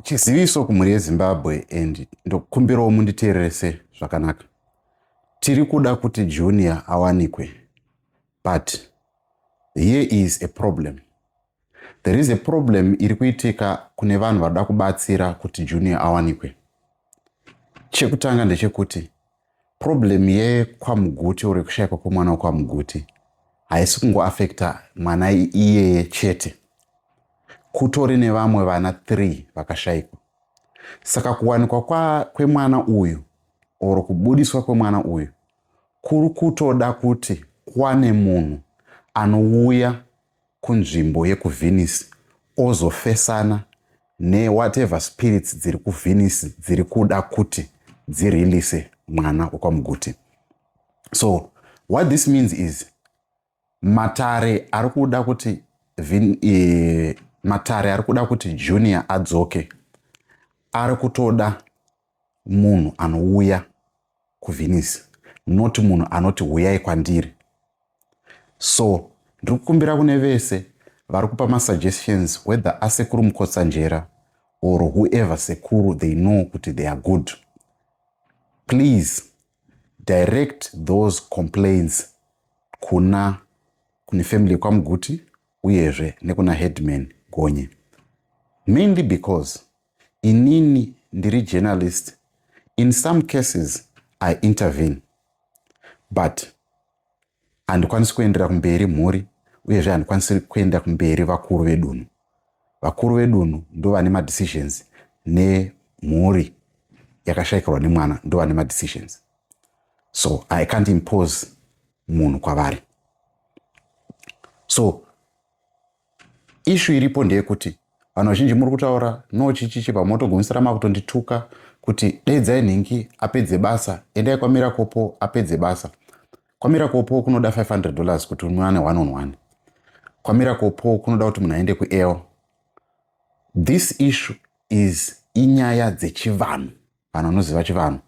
Chiziviso kumhuri yeZimbabwe and ndokukumbirawo munditeererese zvakanaka. Tiri kuda kuti Junior awanikwe. But here is a problem. There is a problem iri kuitika kune vanhu vada kubatsira kuti Junior awanikwe. Chekutanga ndechekuti problem yeKwaMuguti uri kushayikwa kwemwana weKwaMuguti haisi kungoafekta mwana iyeye chete. Kutori nevamwe vana 3 vakashayikwa. Saka kuwanikwa kwemwana uyu oro kubudiswa kwemwana uyu kuri kutoda kuti kwane munhu anouya kunzvimbo yekuVenice ozofesana whatever spirits dziri kuVenice dziri kuda kuti dzirelease mwana weKwaMuguti. So what this means is matare ari kuda kuti Junior adzoke ari kutoda munhu anouya kuVenice, not munhu anoti huyai kwandiri. So ndiri kukumbira kune vese vari kupa masuggestions whether asekuru Mukotsanjera or whoever sekuru they know kuti they are good. Please direct those complaints kune family yeKwaMuguti uyezve nekuna headman Gonye. Mainly because inini ndiri journalist, in some cases I intervene, but handikwanisi kuendera kumberi mhuri uyezve handikwanisi kuenda kumberi vakuru vedunhu. Vakuru vedunhu ndo vane madecisions nemhuri yakashayikirwa nemwana ndo vane madecisions. So I can't impose munhu kwavari. So issue iripo ndeyekuti vanhu vazhinji muri kutaura no chichichi pamotogumisira makutondituka kuti dedzai nhingi apedze basa, endai kwamira kopo apedze basa. Kwamira kopo kunoda $500 kuti muwane one-on-one. Kwamira kopo kunoda kuti munhu aende kuEL. This issue is inyaya dzechivanhu, vanhu vanoziva chivanhu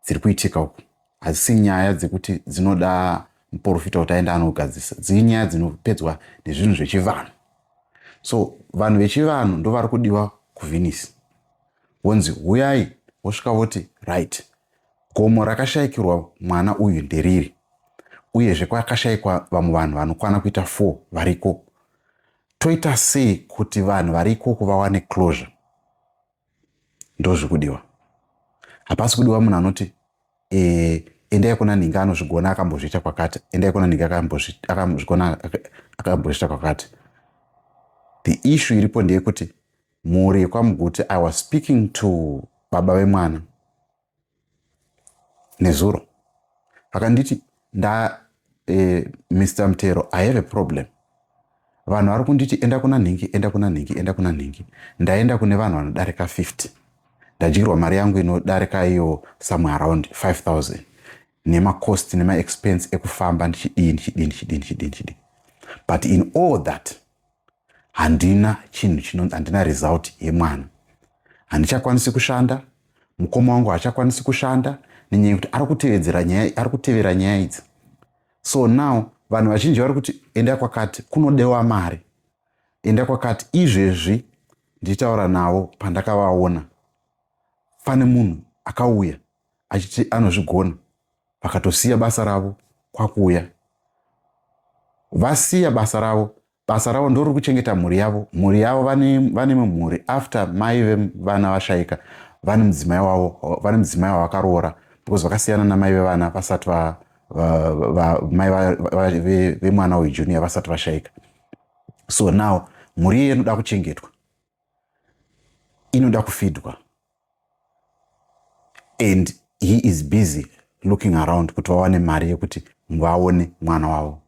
dziri kuitika uku. Hadzisi nyaya dzekuti dzinoda muprofita kuti aenda anogadzisa. Dziri nyaya dzinopedzwa nezvinhu zvechivanhu. So vanhu vechivanhu ndo vari kudiwa kuVenice. Wonzi huyai wosvika woti right, gomo rakashayikirwa mwana uyu nderiri, uyezve kwakashayikwa vamwe vanhu vanokwana kuita 4 variko. Toita sei kuti vanhu variko kuvawane closure? Ndo zvikudiwa. Hapasi kudiwa munhu anoti endai kuna nhingi anozvigona akambozviita kwakati, endai kuna nhingi akambozviita kwakati. The issue iripo ndeyekuti mhuri yeKwaMuguti, I was speaking to baba vemwana nezuro. Vakanditi Mr. Mtero, I have a problem. Vanhu vari kunditi enda kuna nhingi, enda kuna nhingi, enda kuna nhingi. Ndaenda kune vanhu vanodarika 50. Ndadyirwa mari yangu inodarika iyo somewhere around 5,000. Nema cost nema expense ekufamba ndichidini. But in all that, handina result yemwana. Handichakwanisi kushanda, mukoma wangu hachakwanisi kushanda, nenyaya yekuti ari kutevera nyaya idzi. So now vanhu vazhinji vari kuti enda kwakati kunodewa mari. Enda kwakati izvezvi nditaura navo pandakavaona. Pane munhu akauya achiti anozvigona, vakatosiya basa ravo kwakuuya. Vasiya basa ravo ndori kuchengeta mhuri yavo. Mhuri yavo vane mhuri after mai vevana vashayika, vane mudzimai wavo vakaroora because vakasiyana namai vevana vasati mai vemwana weJunior vasati vashayika. So now mhuri iye inoda kuchengetwa, inoda kufidwa, and he is busy looking around kuti vawane mari yekuti vaone mwana wavo.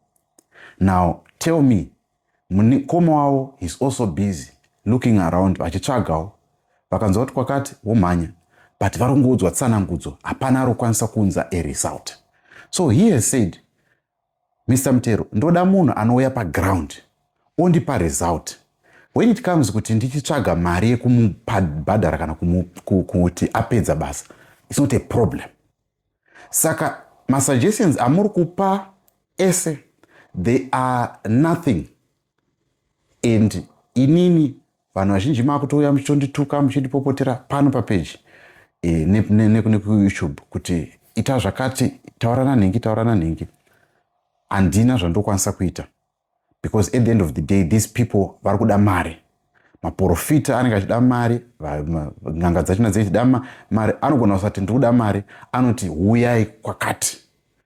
Now tell me, mukoma wavo is also busy looking around vachitsvagawo. Vakanzwa kuti kwakati womhanya, but varongodzwa tsanangudzo, hapana ari kukwanisa kuunza a result. So he has said, Mr. Mtero, ndoda munhu anouya paground ondipa result. When it comes kuti ndichitsvaga mari yekumubhadhara kana kuti apedza basa, it's not a problem. Saka masuggestions amuri kupa they are nothing. And inini vanhu vazhinji makutouya muchitondituka muchindipopotera pano papeji nekuyoutube kuti ita zvakati, taurana nhengi. Handina zvandokwanisa kuita, because at the end of the day these people vari kuda mari. Maprofita anenge achida mari, n'anga dzachona dzichida mari. Anogona kusati ndiri kuda mari, anoti uyai kwakati.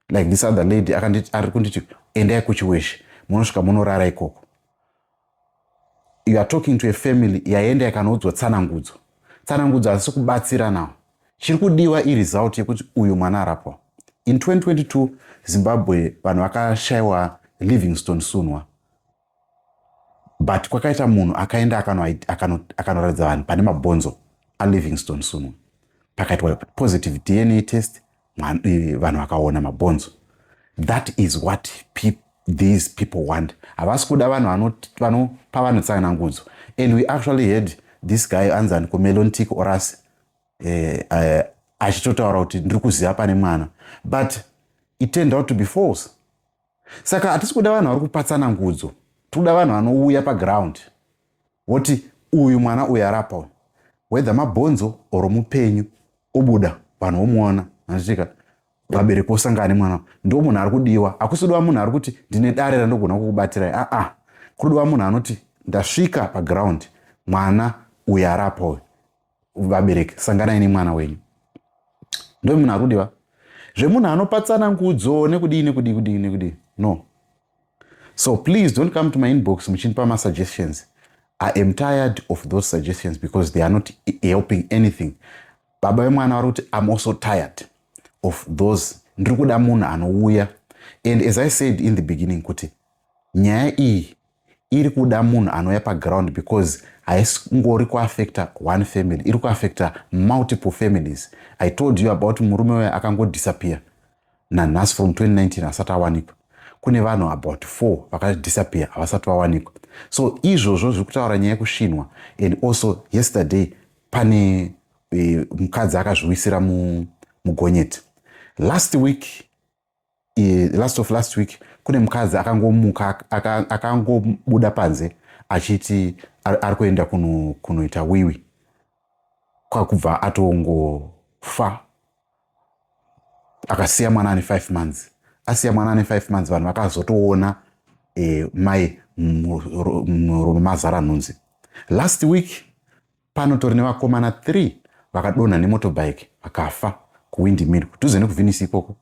Like this other lady ari kunditi endai kuchiweshe, munosvika munorara ikoko. You are talking to a family yaenda yakanoudzwa tsanangudzo hasi kubatsira nawo. Chiri kudiwa iresult yekuti uyu mwana arapwa. In 2022 Zimbabwe vanhu vakashayiwa Livingstone Sunwa, but kwakaita munhu akaenda akanoratidza vanhu pane mabhonzo aLivingstone Sunwa, pakaitwa positive DNA test, vanhu vakaona mabhonzo. That is what these people want. Havasi kuda vanhu vanopa vanhu tsanangudzo. And we actually had this guy anzani kumelontic oras achitotaura kuti ndiri kuziva pane mwana, but it turned out to be false. Saka hatisi kuda vanhu vari kupa tsanangudzo, tiri kuda vanhu vanouya paground voti uyu mwana uyu arapa, whether mabhonzo or mupenyu, obuda vanhu vomuona. Anditika vabereki osangane mwana, ndo munhu ari kudiwa. Hakusidiwa munhu ari kuti ndine dare randogona kukubatirai. Kudiwa munhu anoti ndasvika paground, mwana uyu arapa, vabereki sanganai nemwana wenyu. Ndo munhu ari kudiwa. Zvemunhu anopa tsanangudzo nekudini. No. So please don't come to my inbox muchindipa ma-suggestions. I am tired of those suggestions because they are not helping anything. Baba vemwana vari kuti I'm also tired of those. Ndiri kuda munhu anouya. And as I said in the beginning kuti nyaya iyi iri kuda munhu anouya paground, because haisingori kuaffecta one family, iri kuaffecta multiple families. I told you about murume uya akangodisappear nanhasi from 2019 asati awanikwa. Kune vanhu about 4 vakadisappear havasati vawanikwa. So izvozvo zviri kutaura nyaya yekusvinwa. And also yesterday pane mukadzi akazviwisira mugonyeti. Last of last week kune mukadzi akangobuda panze achiti ari kuenda kunoita wiwi, kwakubva atongofa akasiya mwana ane 5 months. Asiya mwana ane 5 months, vanhu vakazotoona mai murume mazara nhunzi. Last week panotori nevakomana 3 vakadonha nemotobike vakafa kuwindmill kudhuze nekuvhenisi ikoko.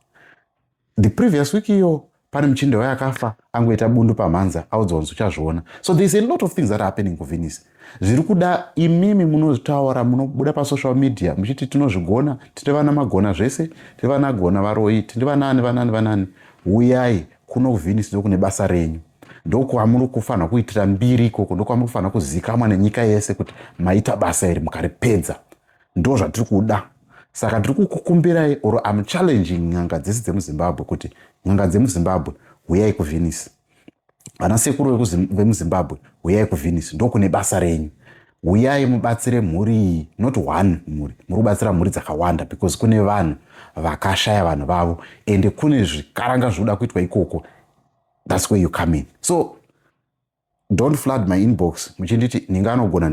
The previous week iyo pane muchinde waye akafa angoita bundu pamhanza, audzwa kunzi uchazviona. So there's a lot of things that are happening kuVenice. Zviri kuda imimi munotaura, munobuda pasocial media muchiti tinozvigona, tine vana magona zvese, tine vana gona varoi, tine vanani. Uyai kuno kuVenice ndokune basa renyu. Ndokwamuri kufanira kuitira mbiri ikoko, ndokwamuri kufanira kuzikamwa nenyika yese kuti maita basa iri mukaripedza. Ndo zvatiri kuda. Saka tiri kukukumbirai, or I'm challenging n'anga dzese dzemuZimbabwe kuti n'anga dzemuZimbabwe uyai kuVenice. Vana sekuru vemuZimbabwe uyai kuVenice, ndokune basa renyu. Uyai mubatsire mhuri, not one mhuri, muri kubatsira mhuri dzakawanda, because kune vanhu vakashaya vanhu vavo, ende kune zvikaranga zvinoda kuitwa ikoko. That's where you come in. So don't flood my inbox muchinditi ninganogona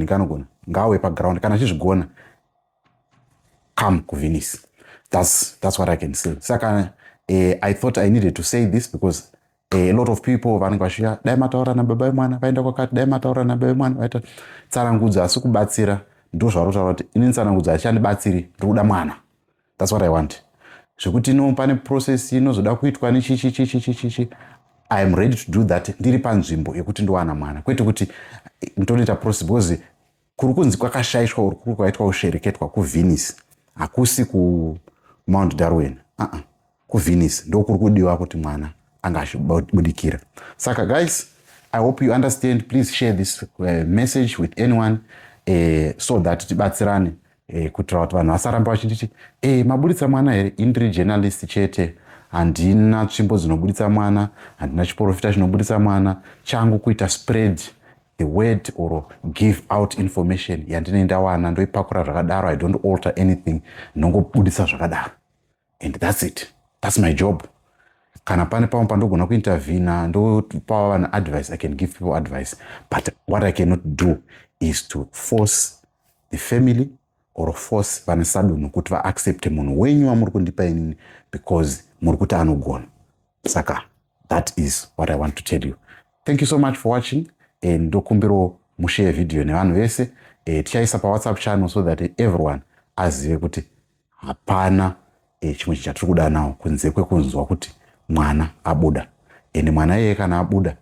ngawe paground. Kana chizvigona, come kuVenice. That's what I can say. Saka I thought I needed to say this because a lot of people vanenge vachia dai mataura nababa vemwana vaenda kwakati, dai mataura nababa vemwana vaita tsanangudzo asi kubatsira. Ndo zvarotaura kuti ini tsanangudzo hachandibatsiri, ndiri kuda mwana. That's what I want. Zvekuti pane process inozoda kuitwa nechichi, I am ready to do that ndiri panzvimbo yekuti ndowana mwana, kwete kuti ndinoita process because kuri kunzi kwakashayishwa uri kuri kwaitwa ushereketwa kuVenice, hakusi kuMount Darwin. kuVenice ndokuri kudiwa kuti mwana anga achibudikira. Saka guys, I hope you understand. Please share this message with anyone so that tibatsirane kuitira kuti vanhu vasaramba vachinditi mabuditsa mwana here. Indiri journalist chete, handina tsvimbo dzinobuditsa mwana, handina chiprofita chinobuditsa mwana. Changu kuita spread the word or give out information yandinenda wana, ndoipakura zvakadaro. I don't alter anything, ndongobuditsa zvakadaro, and that's it. That's my job. Kana pane pamwe pandogona kuintervene ndopa vanhu advice, I can give people advice, but what I cannot do is to force the family or force vane sadunhu kuti vaaccepte munhu wenyu wamuri kundipa inini because muri kuti anogona. Saka that is what I want to tell you. Thank you so much for watching. Ndokumbiro mushare video nevanhu vese. Tichaisa paWhatsApp channel so that everyone azive kuti hapana chimwe chatiri kuda nawo kunze kwekunzwa kuti mwana abuda. Mwana yeye kana abuda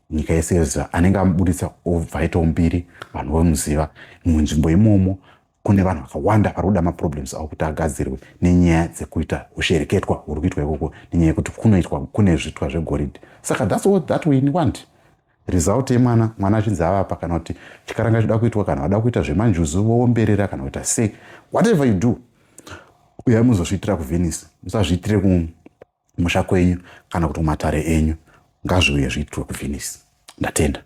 nyika yese yoziva anenge amubuditsa obva aita umbiri, vanhu vomuziva. Munzvimbo imomo kune vanhu vakawanda vari kuda maproblems avo kuti agadzirwe nenyaya dzekuita ushereketwa huri kuitwa ikoko, nenyaya yekuti kune zvitwa zvegoridhe. Saka that's what that we want. Result yemwana, mwana achinzi avapa, kana kuti chikaranga chida kuitwa, kana vada kuita zvemanjuzu voomberera, kana kuita sei, whatever you do, uyai muzozviitira kuVenice, musazviitire kumusha kwenyu kana kuti kumatare enyu. Ngazviuye zviitwe kuVenice. Ndatenda.